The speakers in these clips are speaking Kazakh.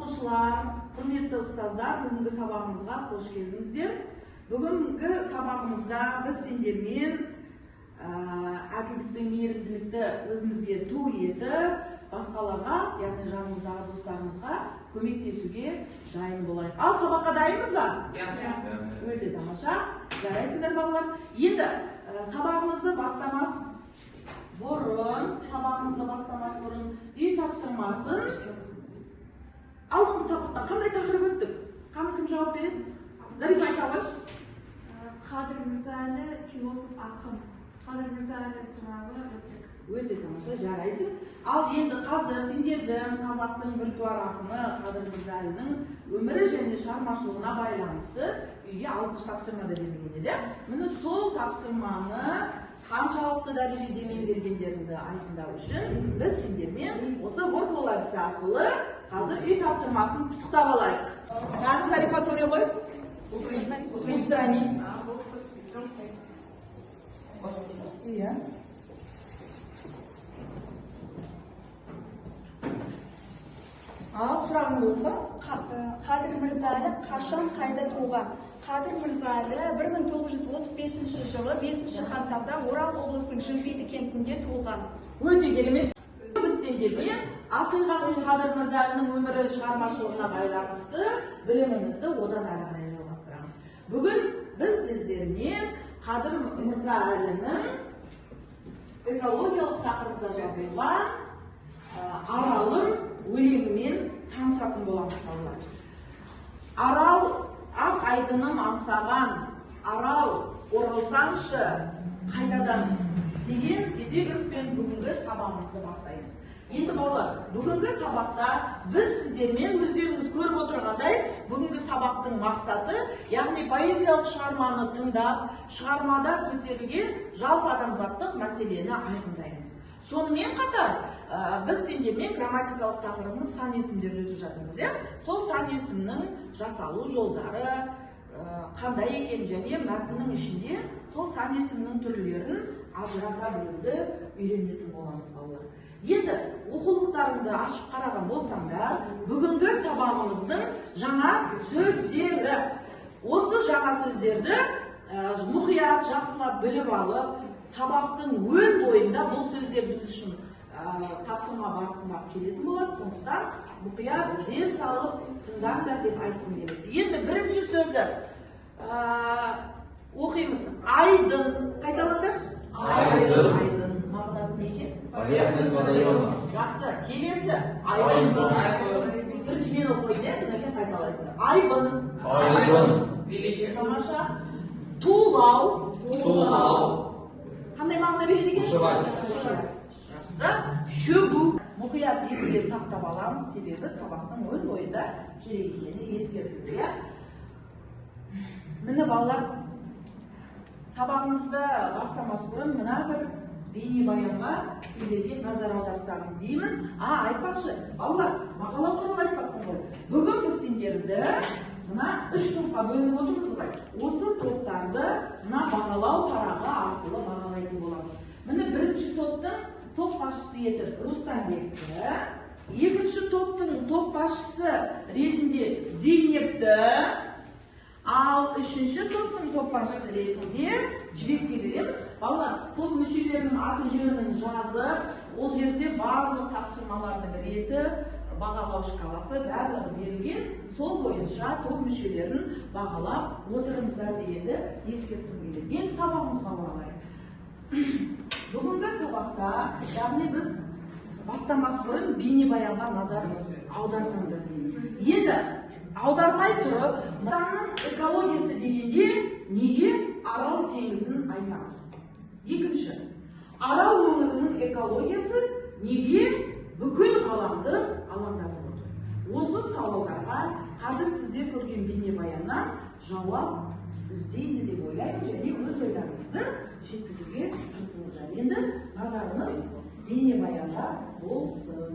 оқушылар, құрметті ұстаздар, бүгінгі сабағымызға қош келдіңіздер. Бүгінгі сабағымызда біз сендермен әділдік пен мейірімділікті өзімізге ту етіп, басқаларға, яғни жанымыздағы достарымызға көмектесуге дайын болайық. Ал сабаққа дайынбыз ба? Өте тамаша. Жарайсыздар балалар. Енді сабағымызды бастамас бұрын, үй тапсырмасын алдыңғы сабақта қандай тақырып өттік? Қаны кім жауап береді? Зарифа айта қойшы. Қадыр Мырза әлі философ ақын. Қадыр Мырза әлі туралы өттік. Өте тамаша, жарайсың. Ал енді қазір сендердің қазақтың біртуар ақыны Қадыр Мырза әлінің өмірі және шығармашылығына байланысты үйге алғыш тапсырма берілген еді. Міне сол тапсырманы қаншалықты дәрежеде меңгергендеріңді айқындау үшін біз сендермен осы ортол әдісі арқылы қазір үй тапсырмасын пысықтап алайық. Яғни Зарифа көре ғой. Устранить. Иә. Ал сұрағыңды оқы. Қадыр Мырза әлі қашан қайда туған? Қадыр Мырза әлі 1935 жылы 5 қаңтарда Орал облысының Жымпиты кентінде туылған. Өте керемет. Біз сендермен ақиқатың Қадыр Мырза әлінің өмірі шығармашылығына байланысты білімімізді одан әрі қарай жалғастырамыз. Бүгін біз сіздермен Қадыр Мырза әлінің экологиялық тақырыпта жазылған Аралым өлеңімен танысатын боламыз балалар. Арал ақ айдыным аңсаған, арал оралсаңшы қайтадан деген эпиграфпен бүгінгі сабағымызды бастаймыз. Енді балалар, бүгінгі сабақта біз сіздермен өздеріңіз көріп отырғандай, бүгінгі сабақтың мақсаты, яғни поэзиялық шығарманы тыңдап, шығармада көтерілген жалпы адамзаттық мәселені айқындаймыз. Сонымен қатар, біз сендермен грамматикалық тақырыбымыз сан есімдерді өтіп жатырмыз. Сол сан есімнің жасалу жолдары қандай екен және мәтіннің ішінде сол сан есімнің түрлерін ажырата білуді үйренетін боламыз балалар. Енді оқулықтарымды ашып қараған болсаңдар, бүгінгі сабағымыздың жаңа сөздері. Осы жаңа сөздерді мұқият жақсылап біліп алып, сабақтың өн бойында бұл сөздер біз үшін тапсырма барысында келетін болады. Сондықтан мұқият зер салып тыңдаңдар деп айтқым келеді. Енді бірінші сөзі оқимыз. Айдын. Қайталаңдаршы? Айдын. Мағынасы не екен? Поверхность водоема. Жақсы. Келесі. Айбын. Бірінші мен оқиын, содан кейін қайталайсыңдар. Айбын. Айбын. Тамаша. Тулау. Қандай мағына береді екен? Ушығады. Шөгу. Мұқият еске сақтап аламыз, себебі сабақтың өн бойында керек екені ескертілді. Міне балалар, сабағымызды бастамас бұрын мына бір бейнебаянға сендерге назар аударсам деймін. Айтпақшы, балалар, мақалау туралы айтпақпын ғой. Бүгін біз сендерді мына 3 топқа бөлініп отырмыз ғой. Осы топтарды мына бағалау парағы арқылы бағалайтын боламыз. Міне бірінші топтың топ басшысы етіп Рустанбекті, екінші топтың топ басшысы ретінде Зейнепті, ал үшінші топтың топ басшысы ретінде Жібекке береміз. Балалар, топ мүшелерінің аты жөнін жазып, ол жерде барлық тапсырмалардың реті, бағалау шкаласы барлығы берілген, сол бойынша топ мүшелерін бағалап отырыңыздар дегенді ескерткім келеді. Енді сабағымызға оралайық. Бүгінгі сабақта, яғни біз бастамас бұрын бейнебаянға назар аударсаңдар деймін. Енді аудармай тұрып, insanның экологиясы дегенде неге Арал теңізін айтамыз? Екінші, Арал өңірінің экологиясы неге бүкіл ғаламды алаңдатып отыр? Осы сауалдарға қазір сізде көрген бейнебаяннан жауап іздейді деп ойлаймын және өз ойларыңызды жеткізуге тырысыңыздар. Енді назарыңыз бейнебаянға болсын.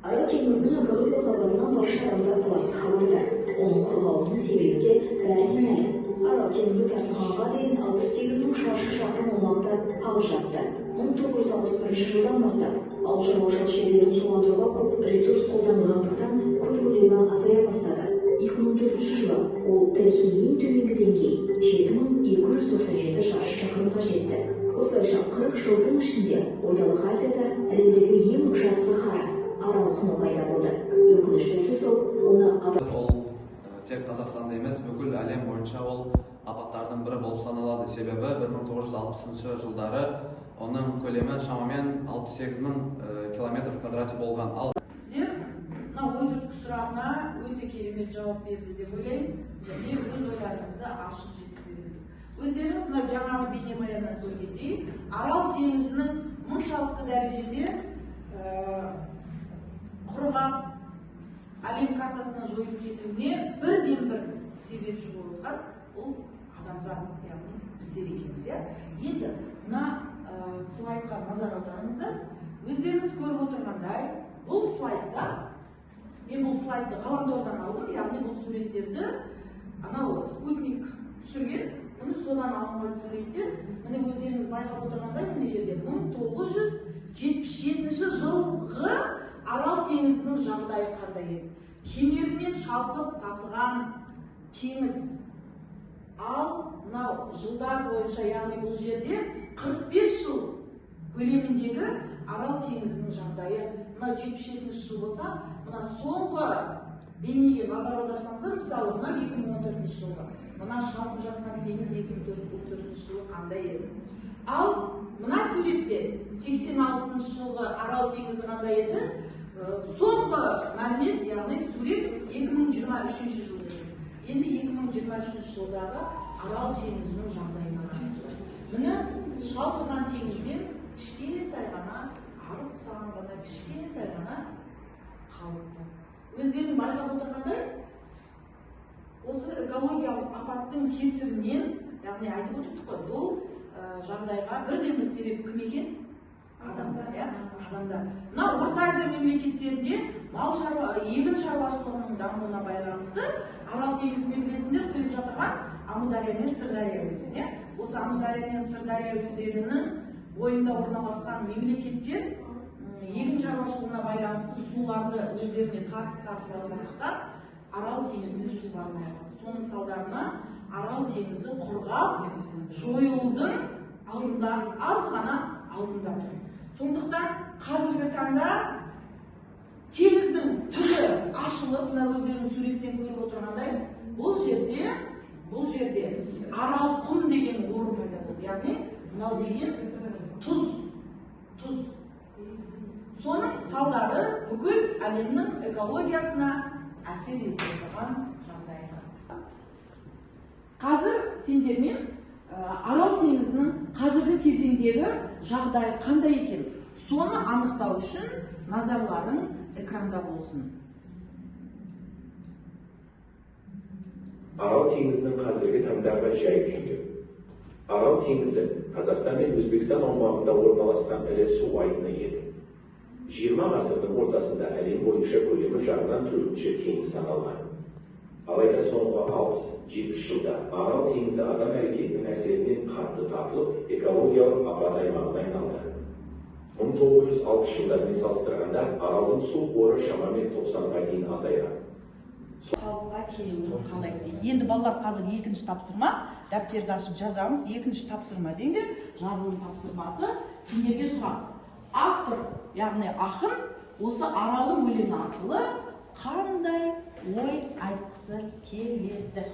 Арал теңізінің экологиялық алабынан барша адамзат баласы хабардар. Оның құрғауының себебі де бәріне мәлім. Арал теңізі тартылғанға дейін 68 мың шаршы шақырым аумақты алып жатты. 1961 жылдан бастап ауыл шаруашылық жерлерін суландыруға көп ресурс қолданылғандықтан көл көлемі азая бастады. 2004 жылы ол тарихи ең төменгі деңгей 7297 шаршы шақырымға жетті. Осылайша 40 жылдың ішінде Орталық Азияда әлемдегі ең жас Сахара арал құмы пайда болды. Өкініштісі сол, оны Ол тек Қазақстанда емес, бүкіл әлем бойынша ол апаттардың бірі болып саналады. Себебі 1960 жылдары оның көлемі шамамен 68 мың километр квадрат болған. Ал Сіздер мына ой-түрткі сұрағына өте керемет жауап берді деп ойлаймын. Және өз ойларыңызды ашық жеткізеді. Өздеріңіз мына жаңағы бейнебаяннан көргендей, Арал теңізінің мұншалықты дәрежеде құрғап, әлем картасынан жойылып кетуіне бірден-бір себепші болып отқан ол адамзат, яғни біздер екенбіз. Енді мына слайдқа назар аударыңыздар. Өздеріңіз көріп отырғандай, бұл слайдта, мен бұл слайдты ғаламтордан алдым, яғни бұл суреттерді анау спутник түсірген, міне содан алынған суреттер. Міне өздеріңіз байқап отырғандай, міне жерде 1977 жылғы Арал теңізінің жағдайы қандай еді? Кемерінен шалқып тасыған теңіз. Ал мынау жылдар бойынша, яғни бұл жерде 45 жыл көлеміндегі Арал теңізінің жағдайы. Мына 77 жыл болса, мына соңғы бейнеге назар аударсаңыздар, мысалы мына 2014 жылғы. Мына шалқып жатқан теңіз 2014 жылы қандай еді? Ал мына суретте 86 жылғы Арал теңізі қандай еді? Соңғы мәлімет, яғни сурет 2023 жылы. Енді 2023 жылдағы Арал теңізінің жағдайына қараңыздар. Міне шалқыған теңізбен кішкентай ғана, арып саған ғана кішкентай ғана қалыпты. Өздерің байқап отырғандай, осы экологиялық апаттың кесірінен, яғни айтып отырдық қой, бұл жағдайға бірден бір себеп кім екен? Адамдар. Мына Орта Азия мемлекеттерінде егін шаруашылығының дамуына байланысты Арал теңізімен білесіңдер құйып жатырған Амудария мен Сырдария өзені. Осы Амудария мен Сырдария өзенінің бойында орналасқан мемлекеттер егін шаруашылығына байланысты суларды өздеріне тартып алғандықтан Арал теңізіне су бармай қалды. Соның салдарынан Арал теңізі құрғап, жойылудың алдында, аз ғана алдында тұр. Сондықтан қазіргі таңда теңіздің түбі ашылып, мына өздерінің суреттен көріп отырғандай, бұл жерде Арал құм деген орын пайда болды. Яғни мынау деген тұз. Соның салдары бүкіл әлемнің экологиясына әсер етіп отырған жағдайға. Қазір сендермен Арал теңізінің қазіргі кезеңдегі жағдайы қандай екен? Соны анықтау үшін назарларың экранда болсын. Арал теңізінің қазіргі таңдағы жай-күйі. Арал теңізі Қазақстан мен Өзбекстан аумағында орналасқан ірі су айдыны еді. 20 ғасырдың ортасында әлем бойынша көлемі жағынан 4-ші теңіз саналған. Алайда соңғы 60-70 жылда Арал теңізі адам әрекетінің әсерінен қатты тартылып, экологиялық апат аймағына айналды. 1960 жылдармен салыстырғанда Аралдың су қоры шамамен 90-ға дейін азайған. Қалыпқа келуін қалайсыз? Енді балалар қазір екінші тапсырма, дәптерді ашып жазамыз. Екінші тапсырма деңдер, жазылым тапсырмасы сендерге сұрақ. Автор, яғни ақын, осы Аралдың өлеңі арқылы қандай ой айтқысы келеді?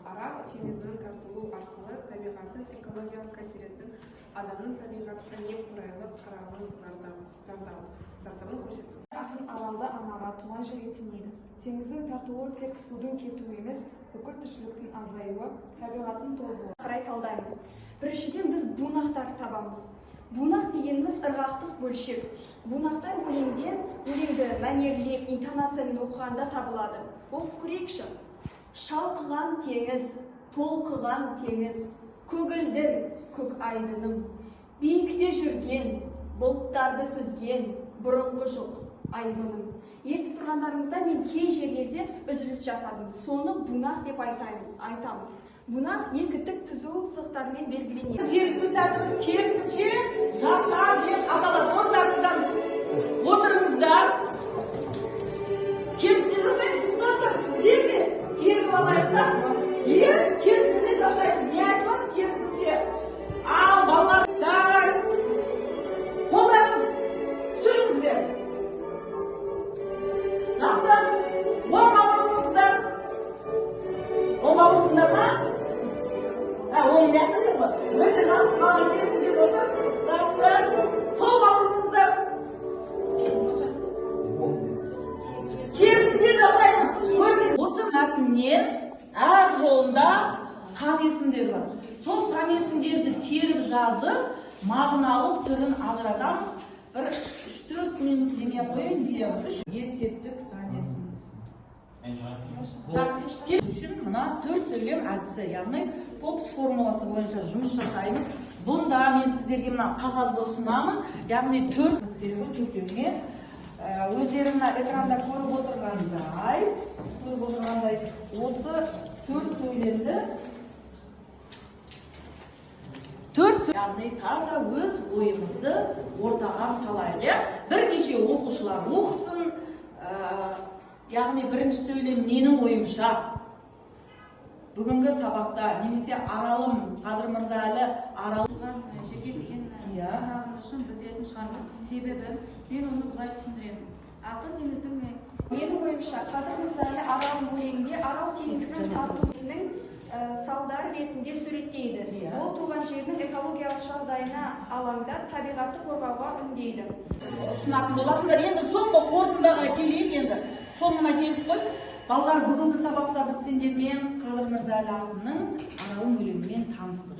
Арал теңізінің тартылуы арқылы табиғаттың экологиялық әсерінің адамның табиғатқа немқұрайлы қарауының зардабын көрсетті. Ақын Аралды анаға, туған жерге теңейді. Теңіздің тартылуы тек судың кетуі емес, бүкіл тіршіліктің азаюы, табиғаттың тозуы қарай талдаймын. Біріншіден біз бунақтар табамыз. Бунақ дегеніміз ырғақтық бөлшек. Бунақтар өлеңді мәнерлеп, интонациямен оқығанда табылады. Оқып көрейікші. Шалқыған теңіз, толқыған теңіз, көгілдір көк айдыным. Биікте жүрген, бұлттарды сүзген, бұрынғы жоқ аймыным. Естіп тұрғандарыңызда мен кей жерлерде үзіліс жасадым. Соны бунақ деп айтамыз. Бунақ екі тік түзу сызықтармен белгіленеді. Серіктес сәтіміз керісінше жаса деп аталады. Орындарыңыздан отырыңыздар. Керісінше жасаймыз, ұстаздар, сіздер де сергіп алайықтар. Керісінше жасаймыз. Не айтылады? Керісінше. Ал, балалар, қолдарыңыз түсіріңіздер. Жақсы. Оңға бұрыңыздар. Оңға бұрыңыздар ма? Оң нәтті ме? Өте жақсы. Маған керісінше болды. Жақсы. Солға бұрыңыздар. Керісінше жасаймыз. Осы мәтіннен әр жолында сан есімдер бар. Сол сан есімдерді теріп жазып, мағыналық түрін ажыратамыз. Бір 3-4 минут демей қойын, есептік сан есімдер. Үшін мына 4 сөйлем әдісі, яғни Попс формуласы бойынша жұмыс жасаймыз. Бұнда мен сіздерге мына қағазды ұсынамын, яғни 4 төртеуіне өздеріңді экранда көріп отырғандай, осы 4 сөйлемді яғни таза өз ойымызды ортаға салайық. Бірнеше оқушылар оқысын, яғни бірінші сөйлем менің ойымша бүгінгі сабақта немесе Аралым Қадыр Мырза әлі жерге деген сағынышын білдіретін шығарма. Себебі мен оны былай түсіндіремін. Ақын теңіздің Менің ойымша Қадыр Мырза әлі Аралым өлеңінде Арал теңізінің тартылуының салдар ретінде суреттейді. Ол туған жердің экологиялық жағдайына алаңдап, табиғатты қорғауға үндейді. Сынатын боласыңдар. Енді соңғы қорытындыға келейік енді. Соңына келіп қой. Балалар, бүгінгі сабақта біз сендермен Қадыр Мырза әлі ақынның Аралым өлеңімен таныстық,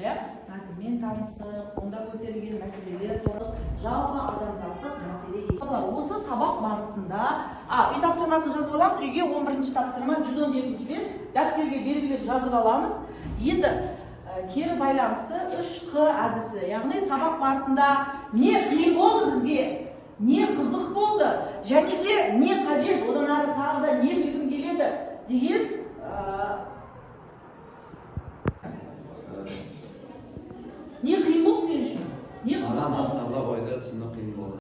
мәтінмен таныстық, онда көтерілген мәселелер туралы жалпы адамзаттық мәселе. Осы сабақ барысында үй тапсырмасын жазып аламыз, үйге 11-ші тапсырма 112-ші бет дәптерге белгілеп жазып аламыз. Енді кері байланысты 3Q әдісі, яғни сабақ барысында не қиын болды бізге, не қызық болды, және де не қажет, одан ары тағы да не білгім келеді деген не қиын болды сен үшін? Не қызық болды? Астарлап ойды түсіну қиын болды.